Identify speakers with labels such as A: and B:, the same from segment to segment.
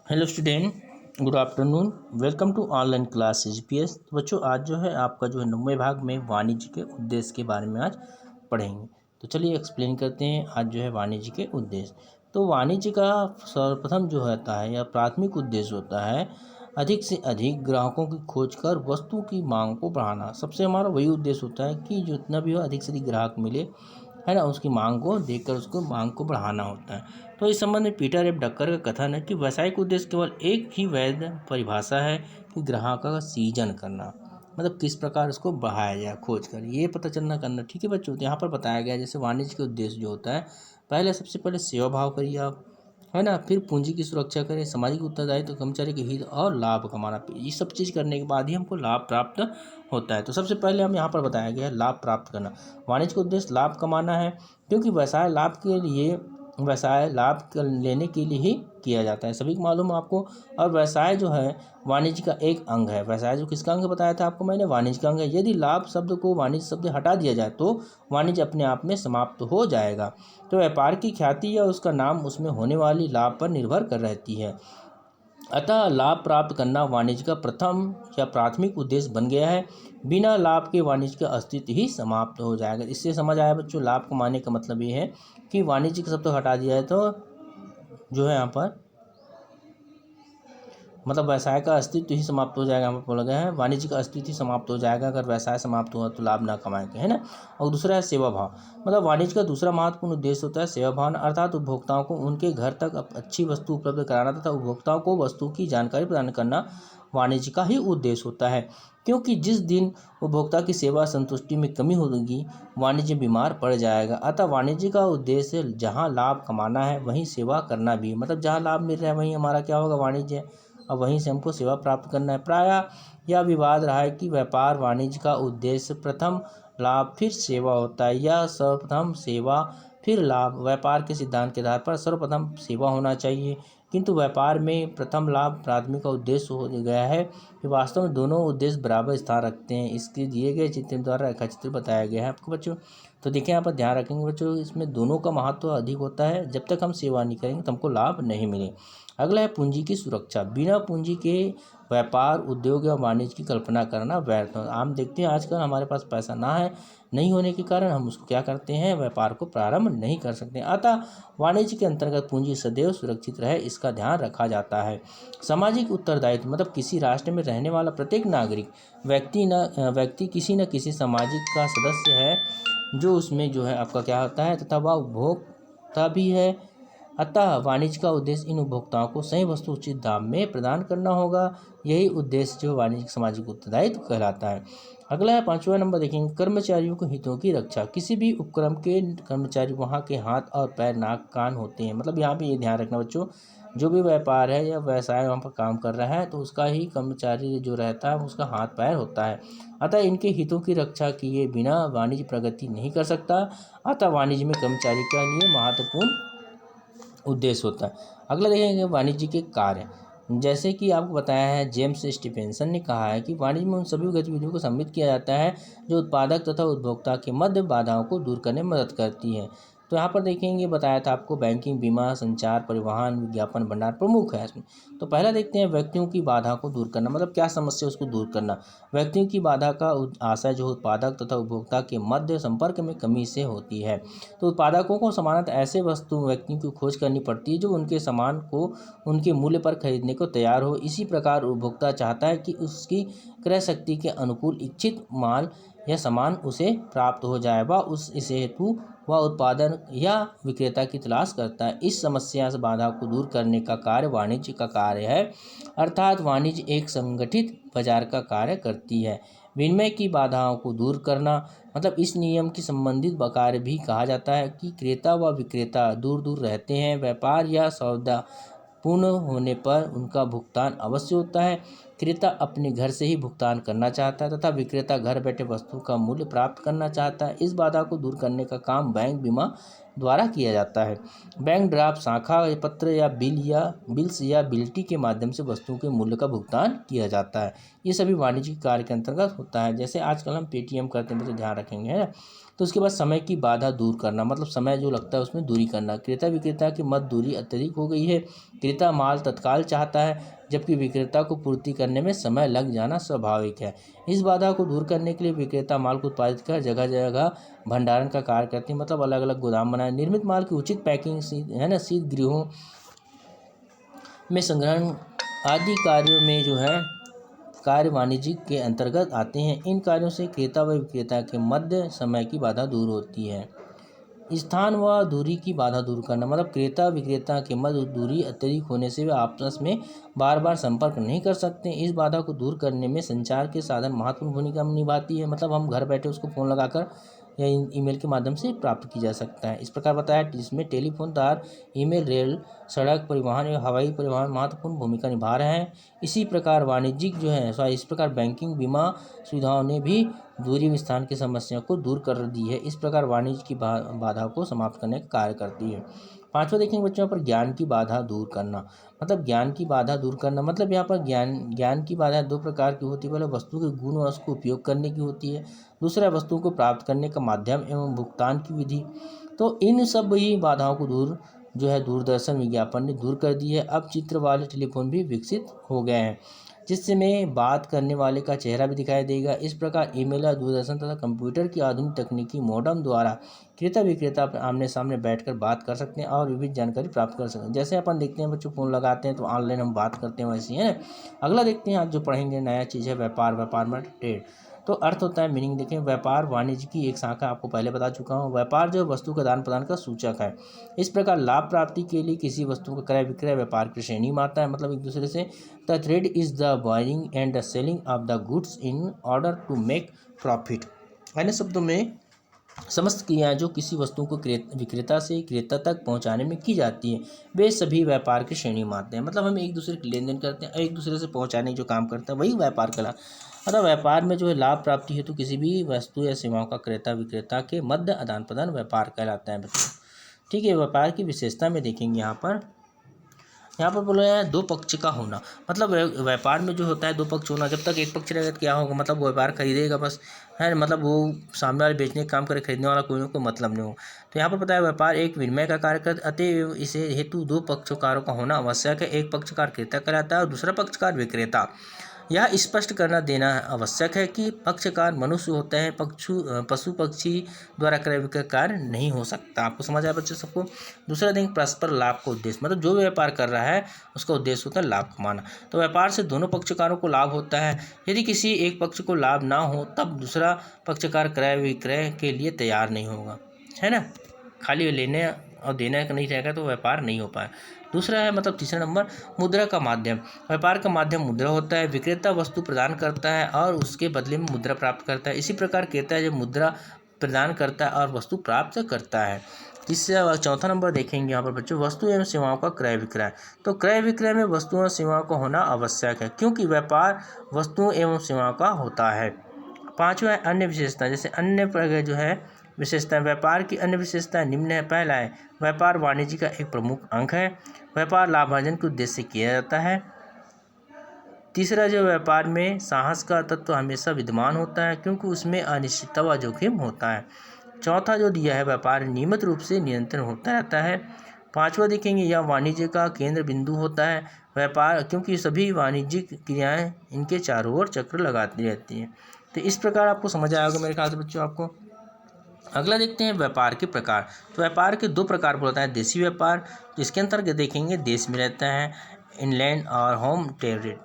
A: Hello student, good afternoon. Welcome to online class AGPS. बच्चों, आज जो है आपका जो है 90वें भाग में वाणिज्य के उद्देश्य के बारे में आज पढ़ेंगे। तो चलिए एक्सप्लेन करते हैं आज जो है वाणिज्य के उद्देश्य। तो वाणिज्य का सर्वप्रथम जो होता है या प्राथमिक उद्देश्य होता है अधिक से अधिक ग्राहकों की खोज कर वस्तु की मांग को बढ़ाना। सबसे हमारा वही उद्देश्य होता है कि जितना भी हो अधिक से अधिक ग्राहक मिले, है ना, उसकी मांग को देखकर उसको मांग को बढ़ाना होता है। तो इस संबंध में पीटर एफ डक्कर का कथन है कि व्यावसायिक उद्देश्य केवल एक ही वैध परिभाषा है कि ग्राहक का सृजन करना, मतलब किस प्रकार उसको बढ़ाया जाए, खोज कर ये पता चलना करना। ठीक है बच्चों, तो यहाँ पर बताया गया जैसे वाणिज्य के उद्देश्य जो होता है, पहले सबसे पहले सेवा भाव करिए आप, है ना, फिर पूंजी की सुरक्षा करें, सामाजिक उत्तरदायित्व, कर्मचारी के हित और लाभ कमाना। ये सब चीज़ करने के बाद ही हमको लाभ प्राप्त होता है। तो सबसे पहले हम यहाँ पर बताया गया है लाभ प्राप्त करना। वाणिज्य का उद्देश्य लाभ कमाना है, क्योंकि व्यवसाय लाभ लेने के लिए ही किया जाता है, सभी को मालूम है आपको। और व्यवसाय जो है वाणिज्य का एक अंग है। व्यवसाय जो किसका अंग बताया था आपको मैंने, वाणिज्य का अंग है। यदि लाभ शब्द को वाणिज्य शब्द हटा दिया जाए तो वाणिज्य अपने आप में समाप्त हो जाएगा। तो व्यापार की ख्याति या उसका नाम उसमें होने वाली लाभ पर निर्भर कर रहती है। अतः लाभ प्राप्त करना वाणिज्य का प्रथम या प्राथमिक उद्देश्य बन गया है। बिना लाभ के वाणिज्य का अस्तित्व ही समाप्त हो जाएगा। इससे समझ आया बच्चों, लाभ कमाने का मतलब ये है कि वाणिज्य का शब्द हटा दिया है तो जो है यहाँ पर मतलब व्यवसाय का अस्तित्व ही समाप्त हो जाएगा। हम बोला गया है वाणिज्य का अस्तित्व ही समाप्त हो जाएगा अगर व्यवसाय समाप्त हुआ तो लाभ ना कमाएंगे, है ना। और दूसरा है सेवा भाव। मतलब वाणिज्य का दूसरा महत्वपूर्ण उद्देश्य होता है सेवा भाव, अर्थात उपभोक्ताओं को उनके घर तक अच्छी वस्तु उपलब्ध कराना तथा उपभोक्ताओं को वस्तु की जानकारी प्रदान करना वाणिज्य का ही उद्देश्य होता है। क्योंकि जिस दिन उपभोक्ता की सेवा संतुष्टि में कमी होगी, वाणिज्य बीमार पड़ जाएगा। अतः वाणिज्य का उद्देश्य जहाँ लाभ कमाना है वहीं सेवा करना भी, मतलब जहाँ लाभ मिल रहा है वहीं हमारा क्या होगा, वाणिज्य है। अब वहीं से हमको सेवा प्राप्त करना है। प्रायः यह विवाद रहा है कि व्यापार वाणिज्य का उद्देश्य प्रथम लाभ फिर सेवा होता है या सर्वप्रथम सेवा फिर लाभ। व्यापार के सिद्धांत के आधार पर सर्वप्रथम सेवा होना चाहिए, किंतु व्यापार में प्रथम लाभ प्राथमिक का उद्देश्य हो गया है कि वास्तव में दोनों उद्देश्य बराबर स्थान रखते हैं। इसके दिए गए चित्र द्वारा रेखा चित्र बताया गया है आपको बच्चों। तो देखिए यहाँ पर ध्यान रखेंगे बच्चों, इसमें दोनों का महत्व अधिक होता है। जब तक हम सेवा नहीं करेंगे तो हमको लाभ नहीं मिले। अगला है पूंजी की सुरक्षा। बिना पूंजी के व्यापार उद्योग या वाणिज्य की कल्पना करना व्यर्थ है। हम देखते हैं आजकल हमारे पास पैसा नहीं होने के कारण हम उसको क्या करते हैं, व्यापार को प्रारंभ नहीं कर सकते। अतः वाणिज्य के अंतर्गत पूंजी सदैव सुरक्षित रहे, इसका ध्यान रखा जाता है। सामाजिक उत्तरदायित्व, मतलब किसी राष्ट्र में रहने वाला प्रत्येक नागरिक व्यक्ति किसी न किसी सामाजिक का सदस्य है, जो उसमें जो है आपका क्या होता है, तथा वह उपभोक्ता भी है। अतः वाणिज्य का उद्देश्य इन उपभोक्ताओं को सही वस्तु उचित दाम में प्रदान करना होगा। यही उद्देश्य जो वाणिज्यिक सामाजिक उत्तरदायित्व कहलाता है। अगला है 5वां नंबर देखेंगे, कर्मचारियों के हितों की रक्षा। किसी भी उपक्रम के कर्मचारी वहाँ के हाथ और पैर, नाक, कान होते हैं। मतलब यहाँ पे ये ध्यान रखना बच्चों, जो भी व्यापार है या व्यवसाय वहाँ पर काम कर रहा है तो उसका ही कर्मचारी जो रहता है उसका हाथ पैर होता है। अतः इनके हितों की रक्षा किए बिना वाणिज्य प्रगति नहीं कर सकता। अतः वाणिज्य में कर्मचारी के लिए महत्वपूर्ण उद्देश्य होता है। अगला देखेंगे वाणिज्य के कार्य। जैसे कि आपको बताया है, जेम्स स्टीफेंसन ने कहा है कि वाणिज्य में उन सभी गतिविधियों को सम्मिलित किया जाता है जो उत्पादक तथा उपभोक्ता के मध्य बाधाओं को दूर करने में मदद करती है। तो यहाँ पर देखेंगे बताया था आपको, बैंकिंग, बीमा, संचार, परिवहन, विज्ञापन, भंडार प्रमुख है इसमें। तो पहला देखते हैं व्यक्तियों की बाधा को दूर करना, मतलब क्या समस्या उसको दूर करना। व्यक्तियों की बाधा का आशय जो उत्पादक तथा उपभोक्ता के मध्य संपर्क में कमी से होती है। तो उत्पादकों को सामान्यतः ऐसे व्यक्तियों की खोज करनी पड़ती है जो उनके सामान को उनके मूल्य पर खरीदने को तैयार हो। इसी प्रकार उपभोक्ता चाहता है कि उसकी क्रय शक्ति के अनुकूल इच्छित माल या सामान उसे प्राप्त हो जाए। वह इस हेतु वह उत्पादन या विक्रेता की तलाश करता है। इस समस्या से बाधा को दूर करने का कार्य वाणिज्य का कार्य है। अर्थात वाणिज्य एक संगठित बाजार का कार्य करती है। विनिमय की बाधाओं को दूर करना, मतलब इस नियम की संबंधित कार्य भी कहा जाता है कि क्रेता व विक्रेता दूर दूर रहते हैं। व्यापार या सौदा पूर्ण होने पर उनका भुगतान अवश्य होता है। क्रेता अपने घर से ही भुगतान करना चाहता है तथा विक्रेता घर बैठे वस्तु का मूल्य प्राप्त करना चाहता है। इस बाधा को दूर करने का काम बैंक, बीमा द्वारा किया जाता है। बैंक ड्राफ्ट, शाखा पत्र या बिल्स या बिल्टी के माध्यम से वस्तुओं के मूल्य का भुगतान किया जाता है। ये सभी वाणिज्यिक कार्य के अंतर्गत होता है। जैसे आजकल हम पेटीएम करते हैं तो ध्यान रखेंगे, है ना। तो उसके बाद समय की बाधा दूर करना, मतलब समय जो लगता है उसमें दूरी करना। क्रेता विक्रेता के मध्य दूरी अत्यधिक हो गई है। क्रेता माल तत्काल चाहता है, जबकि विक्रेता को पूर्ति करने में समय लग जाना स्वाभाविक है। इस बाधा को दूर करने के लिए विक्रेता माल को उत्पादित कर जगह जगह भंडारण का कार्य करती है, मतलब अलग अलग गोदाम बनाए। निर्मित माल की उचित पैकिंग, है ना, शीत गृहों में संग्रहण आदि कार्यों में जो है कार्य वाणिज्य के अंतर्गत आते हैं। इन कार्यों से क्रेता व विक्रेता के मध्य समय की बाधा दूर होती है। स्थान व दूरी की बाधा दूर करना, मतलब क्रेता विक्रेता के मध्य दूरी अत्यधिक होने से वे आपस में बार बार संपर्क नहीं कर सकते। इस बाधा को दूर करने में संचार के साधन महत्वपूर्ण भूमिका निभाती है, मतलब हम घर बैठे उसको फ़ोन लगाकर या ईमेल के माध्यम से प्राप्त की जा सकता है। इस प्रकार बताया, जिसमें टेलीफोन, तार, ईमेल, रेल, सड़क परिवहन या हवाई परिवहन महत्वपूर्ण भूमिका निभा रहे हैं। इसी प्रकार वाणिज्यिक जो है इस प्रकार बैंकिंग, बीमा सुविधाओं ने भी दूरी व स्थान की समस्या को दूर कर दी है। इस प्रकार वाणिज्य की बाधा को समाप्त करने का कार्य करती है। पांचवा देखेंगे बच्चों पर ज्ञान की बाधा दूर करना, मतलब ज्ञान की बाधा दूर करना मतलब यहाँ पर ज्ञान की बाधा दो प्रकार की होती है। पहले वस्तु के गुण और उसको उपयोग करने की होती है, दूसरा वस्तुओं को प्राप्त करने का माध्यम एवं भुगतान की विधि। तो इन सब ही बाधाओं को दूरदर्शन विज्ञापन ने दूर कर दी है। अब चित्र वाले टेलीफोन भी विकसित हो गए हैं, जिससे में बात करने वाले का चेहरा भी दिखाई देगा। इस प्रकार ईमेल या दूरदर्शन तथा कंप्यूटर की आधुनिक तकनीकी मॉडर्न द्वारा क्रेता विक्रेता आमने सामने बैठकर बात कर सकते हैं और विविध जानकारी प्राप्त कर सकते हैं। जैसे अपन देखते हैं बच्चों, फ़ोन लगाते हैं तो ऑनलाइन हम बात करते हैं, वैसे ही है। अगला देखते हैं, आज जो पढ़ेंगे नया चीज़ है व्यापार। व्यापार में ट्रेड, तो अर्थ होता है, मीनिंग देखें। व्यापार वाणिज्य की एक शाखा, आपको पहले बता चुका हूँ। व्यापार जो वस्तु का आदान प्रदान का सूचक है। इस प्रकार लाभ प्राप्ति के लिए किसी वस्तु का क्रय विक्रय व्यापार की श्रेणी में आता है, मतलब एक दूसरे से। The trade is the buying and the selling of the goods in order to make profit. अन्य शब्दों में समस्त क्रियाएं जो किसी वस्तु को विक्रेता से क्रेता तक पहुंचाने में की जाती हैं, वे सभी व्यापार की श्रेणी में आते हैं। मतलब हम एक दूसरे के लेन देन करते हैं और एक दूसरे से पहुंचाने की जो काम करते हैं वही व्यापार कहलाता है। मतलब व्यापार में जो है लाभ प्राप्ति हेतु किसी भी वस्तु या सेवाओं का क्रेता विक्रेता के मध्य आदान प्रदान व्यापार कहलाता है बच्चों। ठीक है, व्यापार की विशेषता में देखेंगे यहाँ पर बोला है दो पक्ष का होना, मतलब व्यापार में जो होता है दो पक्ष होना। जब तक एक पक्ष रहेगा तो क्या होगा, मतलब वो व्यापार खरीदेगा बस, है, मतलब वो सामने वाले बेचने का काम करे, खरीदने वाला कोई ना कोई मतलब नहीं हो। तो यहाँ पर पता है व्यापार एक विनिमय का कार्य करता, अतः इसे हेतु दो पक्षकारों का होना आवश्यक है। एक पक्षकार क्रेता कहलाता है और दूसरा पक्षकार विक्रेता। यह स्पष्ट करना देना आवश्यक है कि पक्षकार मनुष्य होते हैं, पशु पक्षी द्वारा क्रय विक्रय कार्य नहीं हो सकता। आपको समझ आया बच्चों सबको। दूसरा देखें, परस्पर लाभ का उद्देश्य, मतलब जो व्यापार कर रहा है उसका उद्देश्य होता है लाभ कमाना। तो व्यापार से दोनों पक्षकारों को लाभ होता है। यदि किसी एक पक्ष को लाभ ना हो तब दूसरा पक्षकार क्रय विक्रय के लिए तैयार नहीं होगा, है ना। खाली लेने और देने का नहीं रहेगा तो व्यापार नहीं हो पाए। दूसरा है, मतलब तीसरा नंबर, मुद्रा का माध्यम। व्यापार का माध्यम मुद्रा होता है। विक्रेता वस्तु प्रदान करता है और उसके बदले में मुद्रा प्राप्त करता है। इसी प्रकार क्रेता जो मुद्रा प्रदान करता है और वस्तु प्राप्त करता है। तीसरा चौथा नंबर देखेंगे यहाँ पर बच्चों, वस्तु एवं सेवाओं का क्रय विक्रय। तो क्रय विक्रय में वस्तुओं और सेवाओं का होना आवश्यक है, क्योंकि व्यापार वस्तुओं एवं सेवाओं का होता है। पांचवा है अन्य विशेषता। जैसे अन्य पर जो है विशेषता, व्यापार की अन्य विशेषताएं निम्न है। पहला है, व्यापार वाणिज्य का एक प्रमुख अंग है। व्यापार लाभार्जन के उद्देश्य से किया जाता है। तीसरा, जो व्यापार में साहस का तत्व हमेशा विद्यमान होता है, क्योंकि उसमें अनिश्चितता व जोखिम होता है। चौथा जो दिया है, व्यापार नियमित रूप से नियंत्रण होता रहता है। पांचवा देखेंगे, यह वाणिज्य का केंद्र बिंदु होता है। व्यापार, क्योंकि सभी वाणिज्यिक क्रियाएं इनके चारों ओर चक्र लगाती रहती हैं। तो इस प्रकार आपको समझ आया होगा मेरे ख्याल से बच्चों आपको। अगला देखते हैं व्यापार के प्रकार। तो व्यापार के दो प्रकार बोलता है, देसी व्यापार, जिसके अंतर्गत देखेंगे देश में रहता है, इनलैंड और होम ट्रेड,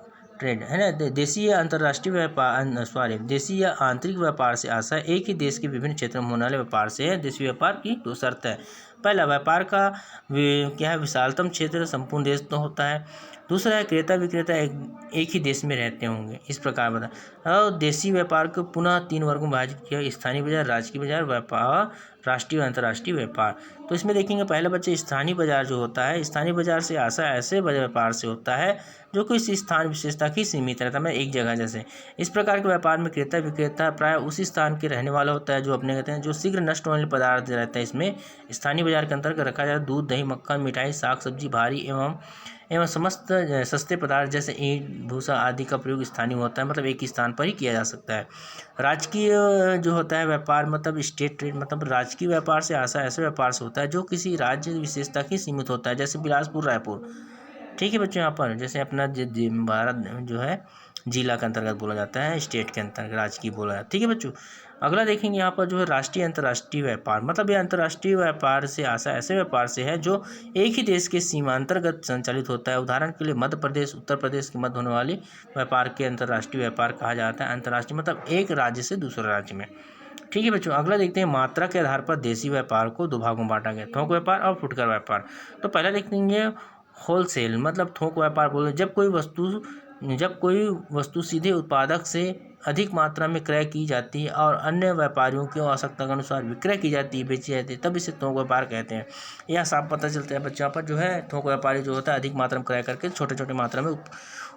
A: है ना। देसी या अंतर्राष्ट्रीय व्यापार, देसी या आंतरिक व्यापार से आशा एक ही देश के विभिन्न क्षेत्रों में होने वाले व्यापार से है। देसी व्यापार की दो शर्त है। पहला, व्यापार का क्या है, विशालतम क्षेत्र संपूर्ण देश तो होता है। दूसरा है, क्रेता विक्रेता एक ही देश में रहते होंगे। इस प्रकार बता। और देसी व्यापार को पुनः 3 वर्गों में विभाजित किया: स्थानीय बाजार, राजकीय बाजार, व्यापार, राष्ट्रीय और अंतर्राष्ट्रीय व्यापार। तो इसमें देखेंगे पहले बच्चे, स्थानीय बाजार जो होता है, स्थानीय बाजार से आशा ऐसे व्यापार से होता है जो कि इस स्थान विशेषता की सीमित रहता है, एक जगह जैसे। इस प्रकार के व्यापार में क्रेता विक्रेता प्राय उसी स्थान के रहने वाला होता है, जो अपने कहते हैं जो शीघ्र नष्ट होने वाले पदार्थ रहता है। इसमें स्थानीय बाजार के अंतर्गत रखा जाता है। दूध, दही, मक्खन, मिठाई, साग सब्जी, भारी एवं समस्त सस्ते पदार्थ जैसे ईंट, भूसा आदि का प्रयोग स्थानीय होता है, मतलब एक ही स्थान पर ही किया जा सकता है। राजकीय जो होता है व्यापार, मतलब स्टेट ट्रेड, मतलब राजकीय व्यापार से आशा ऐसे व्यापार से होता है जो किसी राज्य विशेष तक ही सीमित होता है, जैसे बिलासपुर, रायपुर। ठीक है बच्चों, यहाँ पर जैसे अपना भारत जो है जिला के अंतर्गत बोला जाता है, स्टेट के अंतर्गत राजकीय बोला जाता है। ठीक है बच्चों, अगला देखेंगे यहाँ पर जो है राष्ट्रीय अंतर्राष्ट्रीय व्यापार, मतलब ये अंतर्राष्ट्रीय व्यापार से आशा ऐसे व्यापार से है जो एक ही देश के सीमांतर्गत संचालित होता है। उदाहरण के लिए मध्य प्रदेश, उत्तर प्रदेश के मध्य होने वाली व्यापार के अंतर्राष्ट्रीय व्यापार कहा जाता है। अंतर्राष्ट्रीय मतलब एक राज्य से दूसरे राज्य में। ठीक है बच्चों, अगला देखते हैं मात्रा के आधार पर देसी व्यापार को दो भागों में बांटा गया, थोक व्यापार और फुटकर व्यापार। तो पहला देखेंगे होलसेल, मतलब थोक व्यापार बोले जब कोई वस्तु सीधे उत्पादक से अधिक मात्रा में क्रय की जाती है और अन्य व्यापारियों की आवश्यकता के अनुसार विक्रय की जाती है, बेची जाती है, तब इसे थोक व्यापार कहते हैं। यह साफ पता चलता है बच्चों पर जो है थोक व्यापारी जो होता है अधिक मात्रा में क्रय करके छोटे छोटे मात्रा में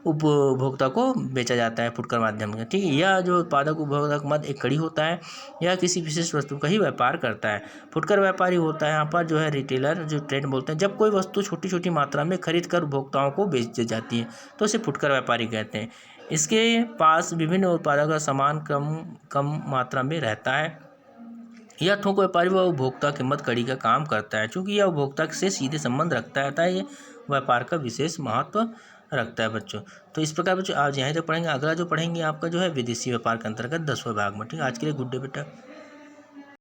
A: उपभोक्ता को बेचा जाता है फुटकर माध्यम से। ठीक है, यह जो उत्पादक उपभोक्ता के मध्य एक कड़ी होता है, यह किसी विशेष वस्तु का ही व्यापार करता है। फुटकर व्यापारी होता है यहाँ पर जो है रिटेलर, जो ट्रेड बोलते हैं, जब कोई वस्तु छोटी छोटी मात्रा में खरीद कर उपभोक्ताओं को बेच दी जाती है तो उसे फुटकर व्यापारी कहते हैं। इसके पास विभिन्न उत्पादों का सामान कम मात्रा में रहता है। यह थोक व्यापारी व उपभोक्ता के मध्य कड़ी का काम करता है, क्योंकि यह उपभोक्ता से सीधे संबंध रखता है, अतः ये व्यापार का विशेष महत्व रखता है बच्चों। तो इस प्रकार बच्चों आज यहीं तक पढ़ेंगे। अगला जो पढ़ेंगे आपका जो है विदेशी व्यापार के अंतर्गत 10वें भाग में। ठीक है, आज के लिए गुड डे बेटा।